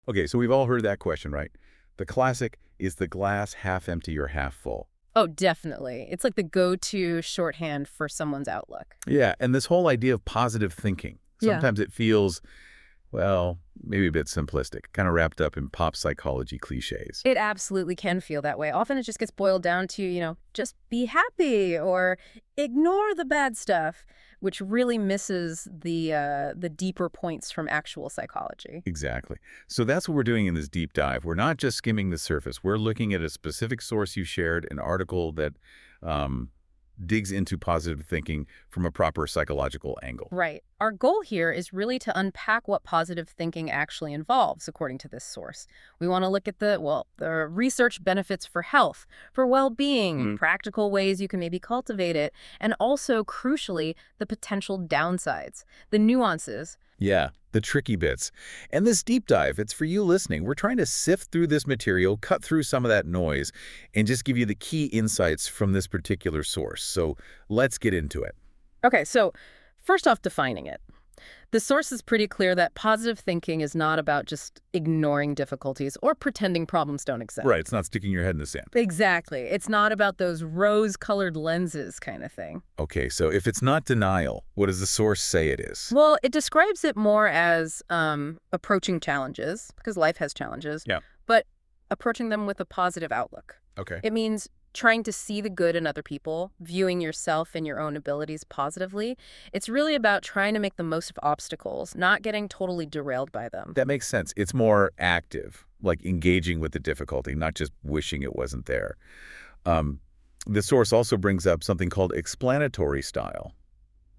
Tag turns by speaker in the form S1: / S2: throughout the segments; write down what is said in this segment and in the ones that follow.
S1: Okay, so we've all heard that question, right? The classic, is the glass half empty or half full?
S2: Oh, definitely. It's like the go-to shorthand for someone's outlook.
S1: Yeah, and this whole idea of positive thinking,
S2: Yeah.
S1: sometimes it feels, well, maybe a bit simplistic, kind of wrapped up in pop psychology cliches.
S2: It absolutely can feel that way. Often it just gets boiled down to, just be happy or ignore the bad stuff, which really misses the deeper points from actual psychology.
S1: Exactly. So that's what we're doing in this deep dive. We're not just skimming the surface. We're looking at a specific source you shared, an article that um, digs into positive thinking from a proper psychological angle.
S2: Right. Our goal here is really to unpack what positive thinking actually involves, according to this source. We want to look at the research benefits for health, for well-being,
S1: Mm.
S2: practical ways you can maybe cultivate it, and also, crucially, the potential downsides, the nuances.
S1: Yeah, the tricky bits. And this deep dive, it's for you listening. We're trying to sift through this material, cut through some of that noise, and just give you the key insights from this particular source. So let's get into it.
S2: Okay, so first off, defining it. The source is pretty clear that positive thinking is not about just ignoring difficulties or pretending problems don't exist.
S1: Right, it's not sticking your head in the sand.
S2: Exactly. It's not about those rose-colored lenses kind of thing.
S1: Okay, so if it's not denial, what does the source say it is?
S2: Well, it describes it more as approaching challenges, because life has challenges,
S1: Yeah.
S2: but approaching them with a positive outlook.
S1: Okay.
S2: It means trying to see the good in other people, viewing yourself and your own abilities positively. It's really about trying to make the most of obstacles, not getting totally derailed by them.
S1: That makes sense. It's more active, like engaging with the difficulty, not just wishing it wasn't there. Um, the source also brings up something called explanatory style.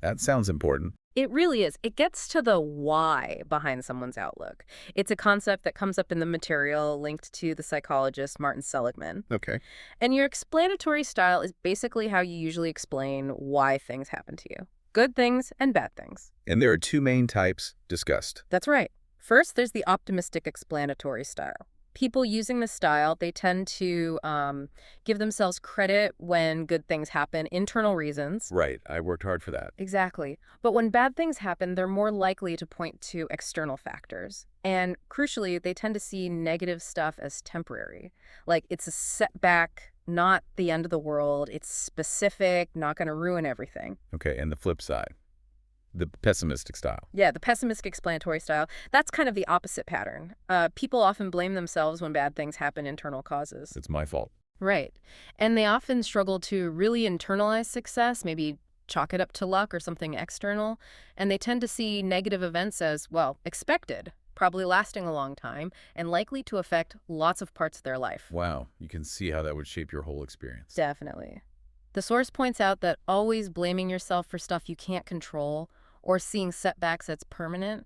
S1: That sounds important.
S2: It really is. It gets to the why behind someone's outlook. It's a concept that comes up in the material linked to the psychologist Martin Seligman.
S1: Okay.
S2: And your explanatory style is basically how you usually explain why things happen to you. Good things and bad things.
S1: And there are two main types discussed.
S2: That's right. First, there's the optimistic explanatory style. People using this style, they tend to give themselves credit when good things happen, internal reasons.
S1: Right. I worked hard for that.
S2: Exactly. But when bad things happen, they're more likely to point to external factors. And crucially, they tend to see negative stuff as temporary. Like it's a setback, not the end of the world. It's specific, not going to ruin everything.
S1: Okay. And the flip side, the pessimistic style.
S2: Yeah, the pessimistic explanatory style, that's kind of the opposite pattern. People often blame themselves when bad things happen, internal causes.
S1: It's my fault.
S2: Right. And they often struggle to really internalize success, maybe chalk it up to luck or something external. And they tend to see negative events as, well, expected, probably lasting a long time, and likely to affect lots of parts of their life.
S1: Wow. You can see how that would shape your whole experience.
S2: Definitely. The source points out that always blaming yourself for stuff you can't control or seeing setbacks as permanent,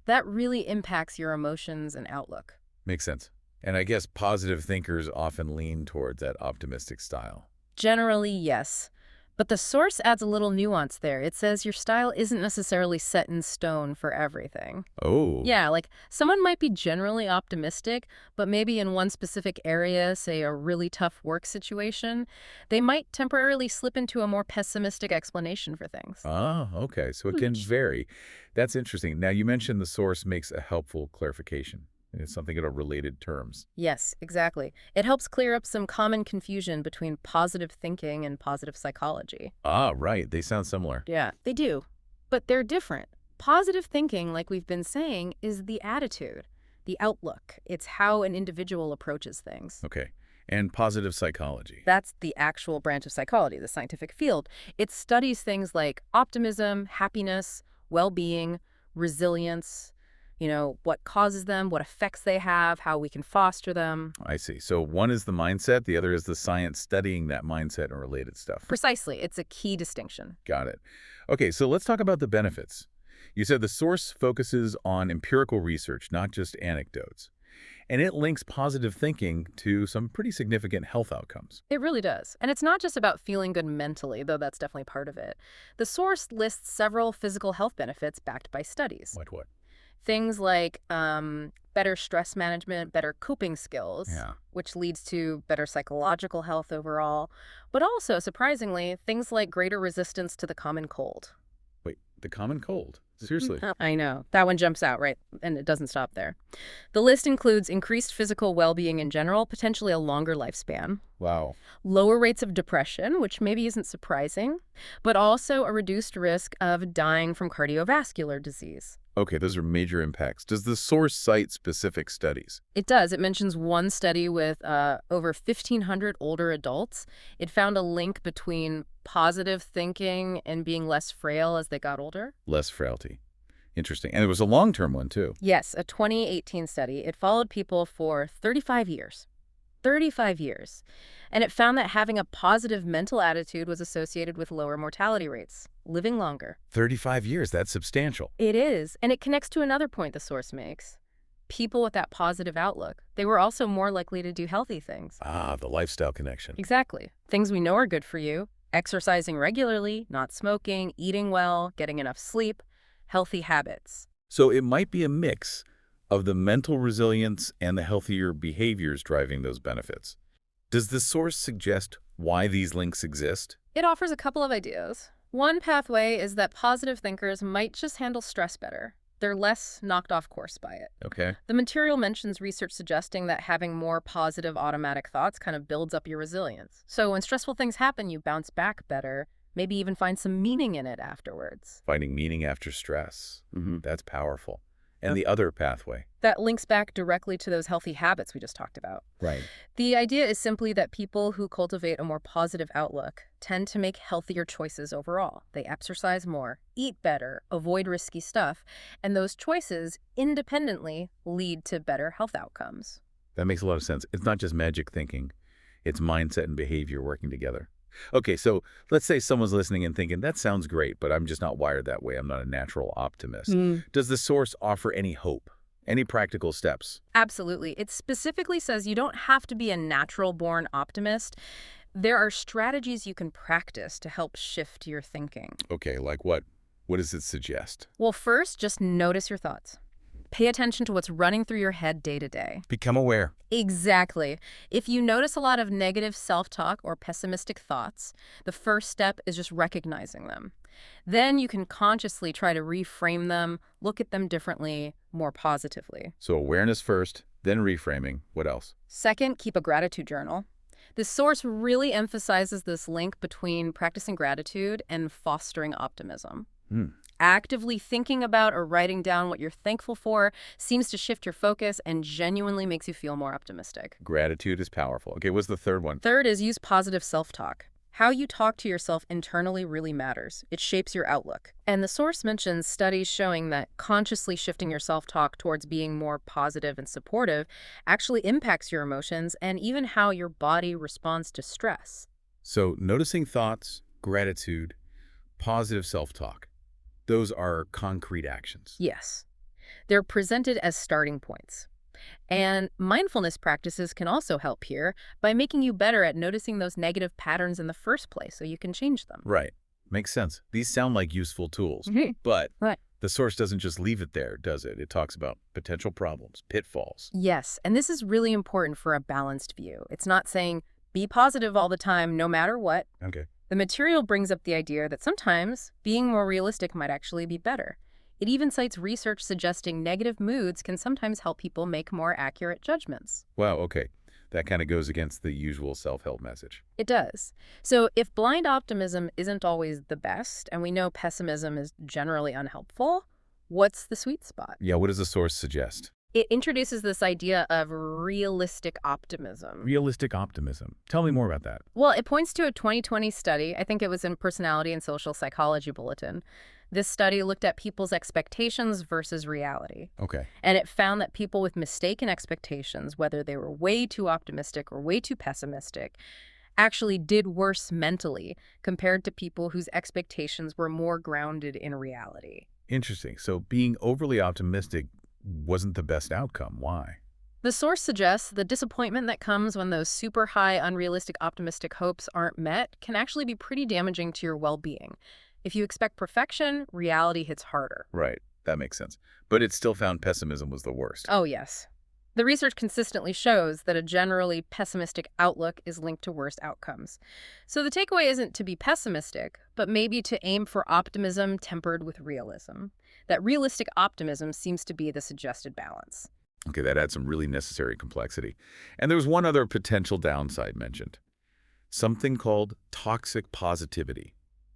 S2: that really impacts your emotions and outlook.
S1: Makes sense. And I guess positive thinkers often lean towards that optimistic style.
S2: Generally, yes. But the source adds a little nuance there. It says your style isn't necessarily set in stone for everything.
S1: Oh.
S2: Yeah, like someone might be generally optimistic, but maybe in one specific area, say a really tough work situation, they might temporarily slip into a more pessimistic explanation for things.
S1: Ah, okay. So it can vary. That's interesting. Now, you mentioned the source makes a helpful clarification. It's something in related terms.
S2: Yes, exactly. It helps clear up some common confusion between positive thinking and positive psychology.
S1: Ah, right. They sound similar.
S2: Yeah, they do. But they're different. Positive thinking, like we've been saying, is the attitude, the outlook. It's how an individual approaches things.
S1: Okay. And positive psychology.
S2: That's the actual branch of psychology, the scientific field. It studies things like optimism, happiness, well-being, resilience, what causes them, what effects they have, how we can foster them.
S1: I see. So one is the mindset, the other is the science studying that mindset and related stuff.
S2: Precisely. It's a key distinction.
S1: Got it. Okay, so let's talk about the benefits. You said the source focuses on empirical research, not just anecdotes. And it links positive thinking to some pretty significant health outcomes.
S2: It really does. And it's not just about feeling good mentally, though that's definitely part of it. The source lists several physical health benefits backed by studies.
S1: Like what?
S2: Things like better stress management, better coping skills,
S1: Yeah.
S2: which leads to better psychological health overall, but also, surprisingly, things like greater resistance to the common cold.
S1: Wait, The common cold. Seriously.
S2: I know. That one jumps out, right? And it doesn't stop there. The list includes increased physical well-being in general, potentially a longer lifespan,
S1: Wow.
S2: lower rates of depression, which maybe isn't surprising, but also a reduced risk of dying from cardiovascular disease.
S1: Okay, those are major impacts. Does the source cite specific studies?
S2: It does. It mentions one study with over 1,500 older adults. It found a link between positive thinking and being less frail as they got older.
S1: Less frailty. Interesting. And it was a long-term one, too.
S2: Yes, a 2018 study. It followed people for 35 years. 35 years. And it found that having a positive mental attitude was associated with lower mortality rates, living longer.
S1: 35 years, that's substantial.
S2: It is, and it connects to another point the source makes. People with that positive outlook, they were also more likely to do healthy things.
S1: Ah, the lifestyle connection.
S2: Exactly. Things we know are good for you. Exercising regularly, not smoking, eating well, getting enough sleep, healthy habits.
S1: So it might be a mix of the mental resilience and the healthier behaviors driving those benefits. Does the source suggest why these links exist?
S2: It offers a couple of ideas. One pathway is that positive thinkers might just handle stress better. They're less knocked off course by it.
S1: Okay.
S2: The material mentions research suggesting that having more positive automatic thoughts kind of builds up your resilience. So when stressful things happen, you bounce back better, maybe even find some meaning in it afterwards.
S1: Finding meaning after stress. That's powerful. And the other pathway.
S2: That links back directly to those healthy habits we just talked about.
S1: Right.
S2: The idea is simply that people who cultivate a more positive outlook tend to make healthier choices overall. They exercise more, eat better, avoid risky stuff, and those choices independently lead to better health outcomes.
S1: That makes a lot of sense. It's not just magic thinking. It's mindset and behavior working together. Okay, so let's say someone's listening and thinking, that sounds great, but I'm just not wired that way. I'm not a natural optimist. Does the source offer any hope? Any practical steps?
S2: Absolutely. It specifically says you don't have to be a natural-born optimist. There are strategies you can practice to help shift your thinking.
S1: Okay, like what? What does it suggest?
S2: Well, first, just notice your thoughts. Pay attention to what's running through your head day to day.
S1: Become aware.
S2: Exactly. If you notice a lot of negative self-talk or pessimistic thoughts, the first step is just recognizing them. Then you can consciously try to reframe them, look at them differently, more positively.
S1: So awareness first, then reframing. What else?
S2: Second, keep a gratitude journal. The source really emphasizes this link between practicing gratitude and fostering optimism. Actively thinking about or writing down what you're thankful for seems to shift your focus and genuinely makes you feel more optimistic.
S1: Gratitude is powerful. Okay, what's the third one?
S2: Third is use positive self-talk. How you talk to yourself internally really matters. It shapes your outlook. And the source mentions studies showing that consciously shifting your self-talk towards being more positive and supportive actually impacts your emotions and even how your body responds to stress.
S1: So noticing thoughts, gratitude, positive self-talk. Those are concrete actions.
S2: Yes. They're presented as starting points. And mindfulness practices can also help here by making you better at noticing those negative patterns in the first place so you can change them.
S1: Right. Makes sense. These sound like useful tools. But the source doesn't just leave it there, does it? It talks about potential problems, pitfalls.
S2: Yes, and this is really important for a balanced view. It's not saying be positive all the time, no matter what.
S1: Okay.
S2: The material brings up the idea that sometimes being more realistic might actually be better. It even cites research suggesting negative moods can sometimes help people make more accurate judgments.
S1: Wow, okay. That kind of goes against the usual self-help message.
S2: It does. So if blind optimism isn't always the best, and we know pessimism is generally unhelpful, what's the sweet spot?
S1: Yeah, what does the source suggest?
S2: It introduces this idea of realistic optimism.
S1: Realistic optimism. Tell me more about that.
S2: Well, it points to a 2020 study. I think it was in Personality and Social Psychology Bulletin. This study looked at people's expectations versus reality.
S1: Okay.
S2: And it found that people with mistaken expectations, whether they were way too optimistic or way too pessimistic, actually did worse mentally compared to people whose expectations were more grounded in reality.
S1: Interesting. So being overly optimistic wasn't the best outcome. Why?
S2: The source suggests the disappointment that comes when those super high, unrealistic, optimistic hopes aren't met can actually be pretty damaging to your well-being. If you expect perfection, reality hits harder.
S1: Right. That makes sense. But it still found pessimism was the worst.
S2: Oh, yes. The research consistently shows that a generally pessimistic outlook is linked to worse outcomes. So the takeaway isn't to be pessimistic, but maybe to aim for optimism tempered with realism. That realistic optimism seems to be the suggested balance.
S1: Okay, that adds some really necessary complexity. And there was one other potential downside mentioned, something called toxic positivity.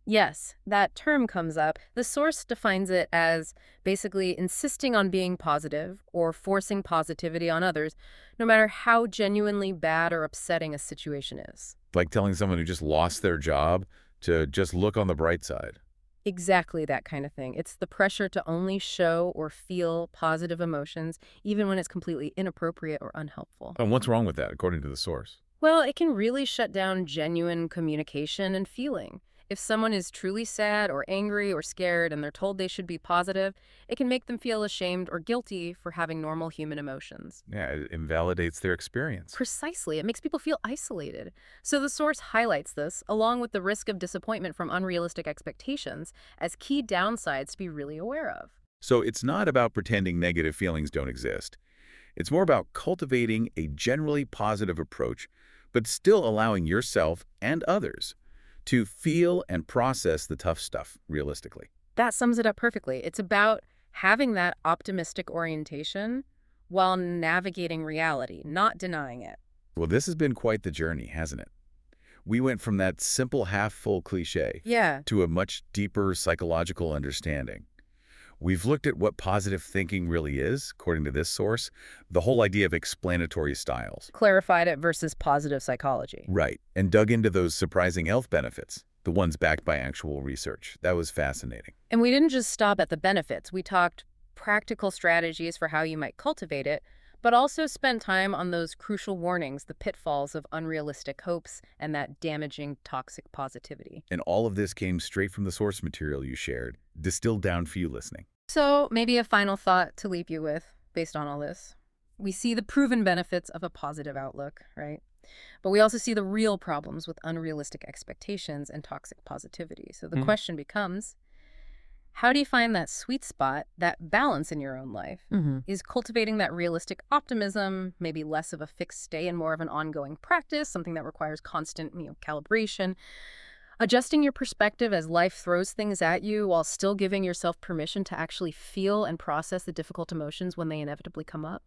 S2: Yes, that term comes up. The source defines it as basically insisting on being positive or forcing positivity on others, no matter how genuinely bad or upsetting a situation is.
S1: Like telling someone who just lost their job to just look on the bright side.
S2: Exactly that kind of thing. It's the pressure to only show or feel positive emotions, even when it's completely inappropriate or unhelpful.
S1: And what's wrong with that, according to the source?
S2: Well, it can really shut down genuine communication and feeling. If someone is truly sad or angry or scared and they're told they should be positive, it can make them feel ashamed or guilty for having normal human emotions.
S1: Yeah, it invalidates their experience.
S2: Precisely. It makes people feel isolated. So the source highlights this, along with the risk of disappointment from unrealistic expectations, as key downsides to be really aware of.
S1: So it's not about pretending negative feelings don't exist. It's more about cultivating a generally positive approach, but still allowing yourself and others to feel and process the tough stuff realistically.
S2: That sums it up perfectly. It's about having that optimistic orientation while navigating reality, not denying it.
S1: Well, this has been quite the journey, hasn't it? We went from that simple half-full cliche
S2: Yeah.
S1: to a much deeper psychological understanding. We've looked at what positive thinking really is, according to this source, the whole idea of explanatory styles.
S2: Clarified it versus positive psychology.
S1: Right, and dug into those surprising health benefits, the ones backed by actual research. That was fascinating.
S2: And we didn't just stop at the benefits. We talked practical strategies for how you might cultivate it, but also spent time on those crucial warnings, the pitfalls of unrealistic hopes and that damaging toxic positivity.
S1: And all of this came straight from the source material you shared, distilled down for you listening.
S2: So maybe a final thought to leave you with based on all this. We see the proven benefits of a positive outlook, right? But we also see the real problems with unrealistic expectations and toxic positivity. So the question becomes, how do you find that sweet spot, that balance in your own life? Is cultivating that realistic optimism maybe less of a fixed stay and more of an ongoing practice, something that requires constant, calibration? Adjusting your perspective as life throws things at you while still giving yourself permission to actually feel and process the difficult emotions when they inevitably come up?